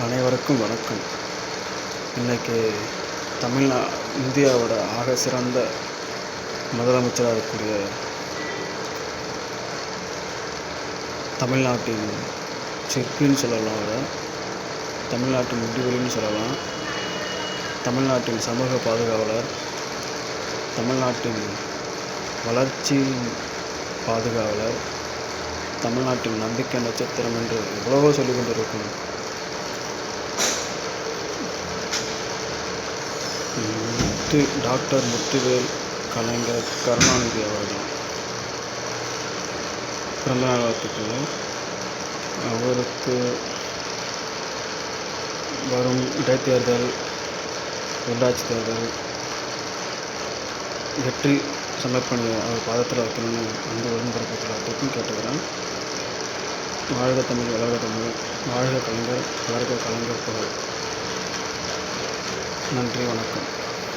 அனைவருக்கும் வணக்கம். இன்றைக்கி இந்தியாவோட ஆக சிறந்த முதலமைச்சராக இருக்கக்கூடிய தமிழ்நாட்டின் சிற்பின்னு சொல்லலாம், அவரை தமிழ்நாட்டின் முடிவெளின்னு சொல்லலாம், தமிழ்நாட்டின் சமூக பாதுகாவலர், தமிழ்நாட்டின் வளர்ச்சி பாதுகாவலர், தமிழ்நாட்டின் நம்பிக்கை நட்சத்திரம் என்று எவ்வளவோ சொல்லிக் கொண்டிருக்கும் டாக்டர் முத்துவேல் கலைஞர் கருணாநிதி அவர்கள் பிறந்தநாள் வாழ்த்துக்கள். அவருக்கு வரும் இடைத்தேர்தல், உள்ளாட்சி தேர்தல் வெற்றி சமர்ப்பணி அவர் பாதத்தில் வைக்கணும்னு அந்த உடன்பிறப்புகள் எல்லாத்துக்கும் கேட்டுக்கிறேன். வாழ்க தமிழ், வளர்க தமிழ், வாழ்க கலைஞர், வளர்க கலைஞர் புகழ். நன்றி, வணக்கம்.